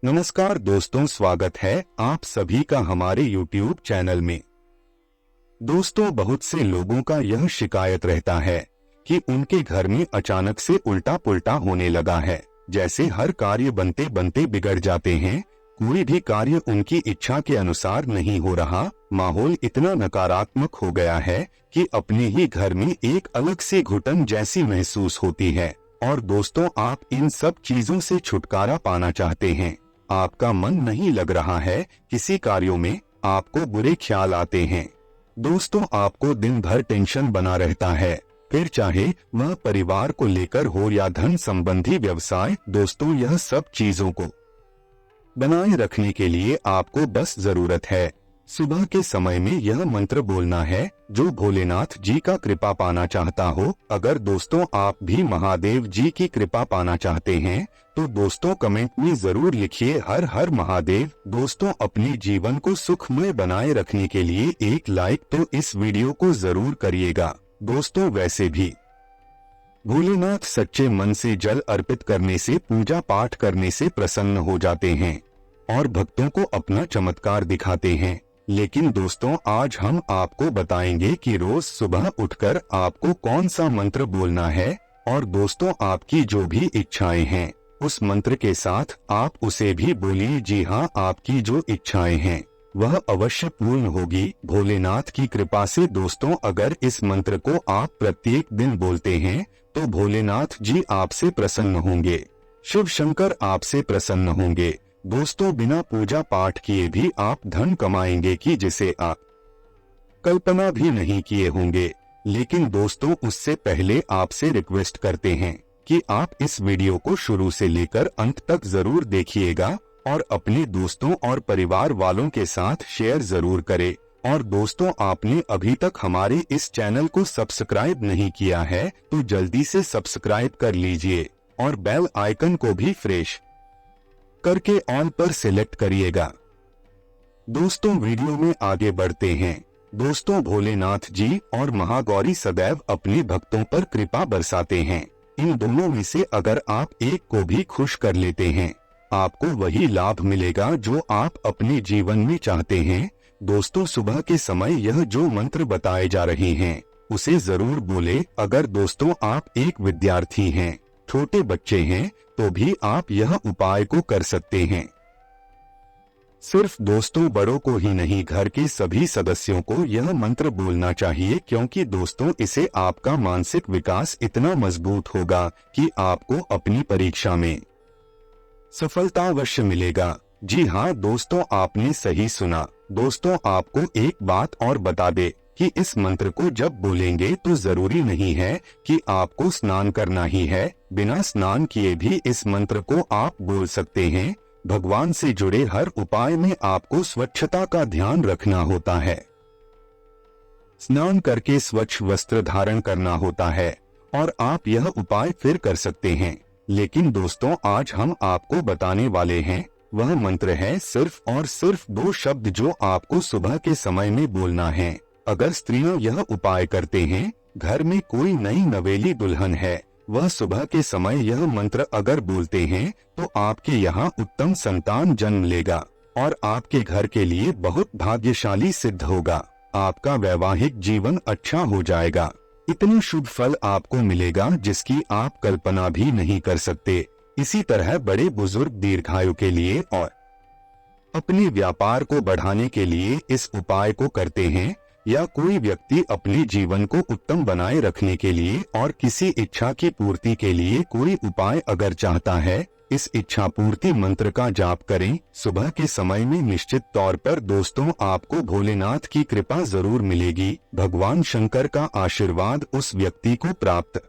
नमस्कार दोस्तों, स्वागत है आप सभी का हमारे YouTube चैनल में। दोस्तों, बहुत से लोगों का यह शिकायत रहता है कि उनके घर में अचानक से उल्टा पुल्टा होने लगा है। जैसे हर कार्य बनते बनते बिगड़ जाते हैं, कोई भी कार्य उनकी इच्छा के अनुसार नहीं हो रहा। माहौल इतना नकारात्मक हो गया है कि अपने ही घर में एक अलग सी घुटन जैसी महसूस होती है। और दोस्तों, आप इन सब चीजों से छुटकारा पाना चाहते हैं। आपका मन नहीं लग रहा है किसी कार्यों में, आपको बुरे ख्याल आते हैं। दोस्तों, आपको दिन भर टेंशन बना रहता है, फिर चाहे वह परिवार को लेकर हो या धन संबंधी व्यवसाय। दोस्तों, यह सब चीजों को बनाए रखने के लिए आपको बस जरूरत है सुबह के समय में यह मंत्र बोलना है, जो भोलेनाथ जी का कृपा पाना चाहता हो। अगर दोस्तों आप भी महादेव जी की कृपा पाना चाहते हैं तो दोस्तों कमेंट में जरूर लिखिए हर हर महादेव। दोस्तों, अपने जीवन को सुखमय बनाए रखने के लिए एक लाइक तो इस वीडियो को जरूर करिएगा। दोस्तों, वैसे भी भोलेनाथ सच्चे मन से जल अर्पित करने से, पूजा पाठ करने से प्रसन्न हो जाते हैं और भक्तों को अपना चमत्कार दिखाते हैं। लेकिन दोस्तों, आज हम आपको बताएंगे कि रोज सुबह उठकर आपको कौन सा मंत्र बोलना है। और दोस्तों, आपकी जो भी इच्छाएं हैं उस मंत्र के साथ आप उसे भी बोलिए। जी हाँ, आपकी जो इच्छाएं हैं वह अवश्य पूर्ण होगी भोलेनाथ की कृपा से। दोस्तों, अगर इस मंत्र को आप प्रत्येक दिन बोलते हैं तो भोलेनाथ जी आपसे प्रसन्न होंगे, शिव शंकर आपसे प्रसन्न होंगे। दोस्तों, बिना पूजा पाठ किए भी आप धन कमाएंगे कि जिसे आप कल्पना भी नहीं किए होंगे। लेकिन दोस्तों, उससे पहले आपसे रिक्वेस्ट करते हैं कि आप इस वीडियो को शुरू से लेकर अंत तक जरूर देखिएगा और अपने दोस्तों और परिवार वालों के साथ शेयर जरूर करें। और दोस्तों, आपने अभी तक हमारे इस चैनल को सब्सक्राइब नहीं किया है तो जल्दी से सब्सक्राइब कर लीजिए और बेल आइकन को भी फ्रेश करके ऑल पर सिलेक्ट करिएगा। दोस्तों, वीडियो में आगे बढ़ते हैं। दोस्तों, भोलेनाथ जी और महागौरी सदैव अपने भक्तों पर कृपा बरसाते हैं। इन दोनों में से अगर आप एक को भी खुश कर लेते हैं, आपको वही लाभ मिलेगा जो आप अपने जीवन में चाहते हैं। दोस्तों, सुबह के समय यह जो मंत्र बताए जा रहे हैं उसे जरूर बोले। अगर दोस्तों आप एक विद्यार्थी हैं, छोटे बच्चे हैं, तो भी आप यह उपाय को कर सकते हैं। सिर्फ दोस्तों बड़ों को ही नहीं, घर के सभी सदस्यों को यह मंत्र बोलना चाहिए, क्योंकि दोस्तों इससे आपका मानसिक विकास इतना मजबूत होगा कि आपको अपनी परीक्षा में सफलता अवश्य मिलेगा। जी हाँ दोस्तों, आपने सही सुना। दोस्तों, आपको एक बात और बता दे कि इस मंत्र को जब बोलेंगे तो जरूरी नहीं है कि आपको स्नान करना ही है। बिना स्नान किए भी इस मंत्र को आप बोल सकते हैं। भगवान से जुड़े हर उपाय में आपको स्वच्छता का ध्यान रखना होता है। स्नान करके स्वच्छ वस्त्र धारण करना होता है और आप यह उपाय फिर कर सकते हैं। लेकिन दोस्तों, आज हम आपको बताने वाले हैं वह मंत्र है सिर्फ और सिर्फ 2 शब्द जो आपको सुबह के समय में बोलना है। अगर स्त्रियां यह उपाय करते हैं, घर में कोई नई नवेली दुल्हन है, वह सुबह के समय यह मंत्र अगर बोलते हैं तो आपके यहाँ उत्तम संतान जन्म लेगा और आपके घर के लिए बहुत भाग्यशाली सिद्ध होगा। आपका वैवाहिक जीवन अच्छा हो जाएगा। इतने शुभ फल आपको मिलेगा जिसकी आप कल्पना भी नहीं कर सकते। इसी तरह बड़े बुजुर्ग दीर्घायु के लिए और अपने व्यापार को बढ़ाने के लिए इस उपाय को करते हैं, या कोई व्यक्ति अपने जीवन को उत्तम बनाए रखने के लिए और किसी इच्छा की पूर्ति के लिए कोई उपाय अगर चाहता है, इस इच्छा पूर्ति मंत्र का जाप करें सुबह के समय में। निश्चित तौर पर दोस्तों आपको भोलेनाथ की कृपा जरूर मिलेगी। भगवान शंकर का आशीर्वाद उस व्यक्ति को प्राप्त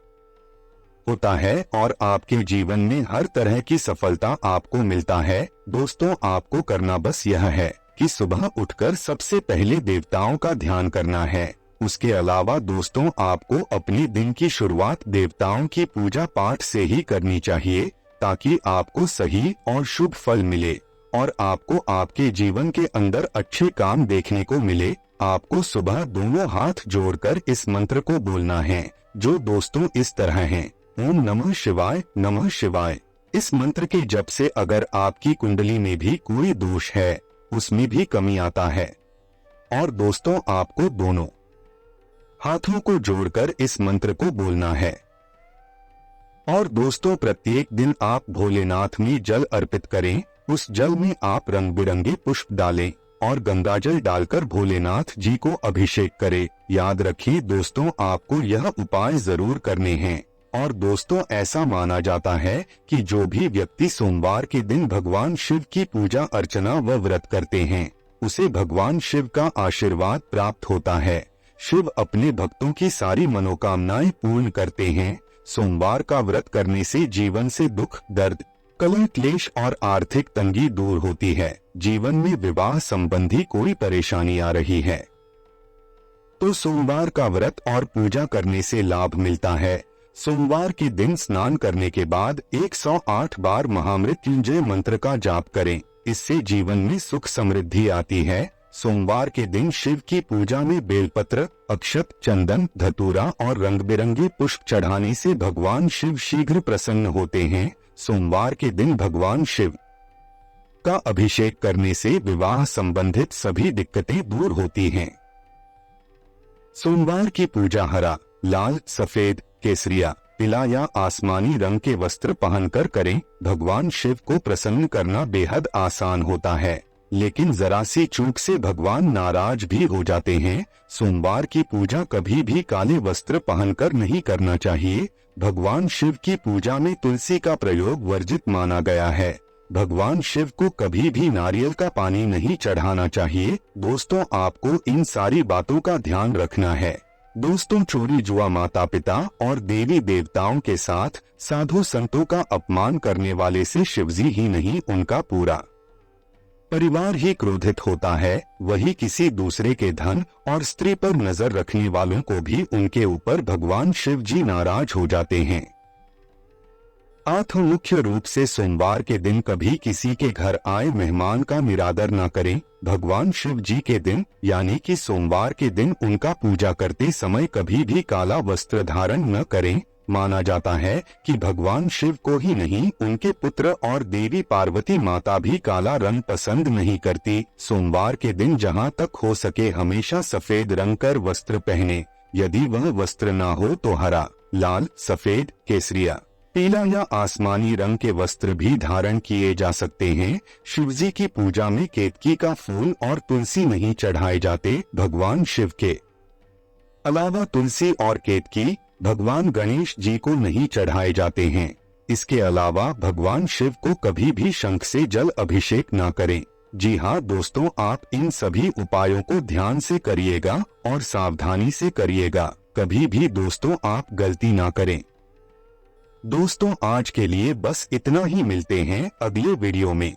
होता है और आपके जीवन में हर तरह की सफलता आपको मिलता है। दोस्तों, आपको करना बस यह है कि सुबह उठकर सबसे पहले देवताओं का ध्यान करना है। उसके अलावा दोस्तों आपको अपने दिन की शुरुआत देवताओं की पूजा पाठ से ही करनी चाहिए, ताकि आपको सही और शुभ फल मिले और आपको आपके जीवन के अंदर अच्छे काम देखने को मिले। आपको सुबह दोनों हाथ जोड़कर इस मंत्र को बोलना है, जो दोस्तों इस तरह है। ओम नमः शिवाय, नमः शिवाय, इस मंत्र के जप से अगर आपकी कुंडली में भी कोई दोष है, उसमें भी कमी आता है। और दोस्तों, आपको दोनों हाथों को जोड़कर इस मंत्र को बोलना है। और दोस्तों, प्रत्येक दिन आप भोलेनाथ में जल अर्पित करें। उस जल में आप रंग बिरंगे पुष्प डालें और गंगाजल डालकर भोलेनाथ जी को अभिषेक करें। याद रखिए दोस्तों, आपको यह उपाय जरूर करने हैं। और दोस्तों, ऐसा माना जाता है कि जो भी व्यक्ति सोमवार के दिन भगवान शिव की पूजा अर्चना व व्रत करते हैं, उसे भगवान शिव का आशीर्वाद प्राप्त होता है। शिव अपने भक्तों की सारी मनोकामनाएं पूर्ण करते हैं। सोमवार का व्रत करने से जीवन से दुख, दर्द, कलह, क्लेश और आर्थिक तंगी दूर होती है। जीवन में विवाह संबंधी कोई परेशानी आ रही है तो सोमवार का व्रत और पूजा करने से लाभ मिलता है। सोमवार के दिन स्नान करने के बाद 108 बार महामृत्युंजय मंत्र का जाप करें। इससे जीवन में सुख समृद्धि आती है। सोमवार के दिन शिव की पूजा में बेलपत्र, अक्षत, चंदन, धतूरा और रंग बिरंगे पुष्प चढ़ाने से भगवान शिव शीघ्र प्रसन्न होते हैं। सोमवार के दिन भगवान शिव का अभिषेक करने से विवाह संबंधित सभी दिक्कतें दूर होती हैं। सोमवार की पूजा हरा, लाल, सफेद, केसरिया, पीला या आसमानी रंग के वस्त्र पहनकर करें। भगवान शिव को प्रसन्न करना बेहद आसान होता है, लेकिन जरा सी चूक से भगवान नाराज भी हो जाते हैं। सोमवार की पूजा कभी भी काले वस्त्र पहनकर नहीं करना चाहिए। भगवान शिव की पूजा में तुलसी का प्रयोग वर्जित माना गया है। भगवान शिव को कभी भी नारियल का पानी नहीं चढ़ाना चाहिए। दोस्तों, आपको इन सारी बातों का ध्यान रखना है। दोस्तों, चोरी जुआ, माता पिता और देवी देवताओं के साथ साधु संतों का अपमान करने वाले से शिवजी ही नहीं, उनका पूरा परिवार ही क्रोधित होता है। वही किसी दूसरे के धन और स्त्री पर नजर रखने वालों को भी उनके ऊपर भगवान शिव जी नाराज हो जाते हैं। मुख्य रूप से सोमवार के दिन कभी किसी के घर आए मेहमान का निरादर न करें। भगवान शिव जी के दिन यानी कि सोमवार के दिन उनका पूजा करते समय कभी भी काला वस्त्र धारण न करें। माना जाता है कि भगवान शिव को ही नहीं, उनके पुत्र और देवी पार्वती माता भी काला रंग पसंद नहीं करती। सोमवार के दिन जहां तक हो सके हमेशा सफेद रंग कर वस्त्र पहने। यदि वह वस्त्र ना हो तो हरा, लाल, सफेद, केसरिया, पीला या आसमानी रंग के वस्त्र भी धारण किए जा सकते हैं। शिवजी की पूजा में केतकी का फूल और तुलसी नहीं चढ़ाए जाते। भगवान शिव के अलावा तुलसी और केतकी भगवान गणेश जी को नहीं चढ़ाए जाते हैं। इसके अलावा भगवान शिव को कभी भी शंख से जल अभिषेक ना करें। जी हाँ दोस्तों, आप इन सभी उपायों को ध्यान से करिएगा और सावधानी से करिएगा। कभी भी दोस्तों आप गलती ना करें। दोस्तों, आज के लिए बस इतना ही। मिलते हैं अगले वीडियो में।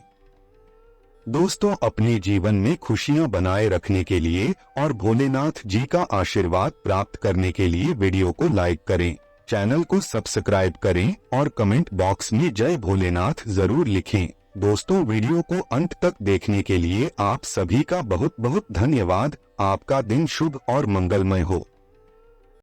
दोस्तों, अपने जीवन में खुशियां बनाए रखने के लिए और भोलेनाथ जी का आशीर्वाद प्राप्त करने के लिए वीडियो को लाइक करें, चैनल को सब्सक्राइब करें और कमेंट बॉक्स में जय भोलेनाथ जरूर लिखें। दोस्तों, वीडियो को अंत तक देखने के लिए आप सभी का बहुत बहुत धन्यवाद। आपका दिन शुभ और मंगलमय हो।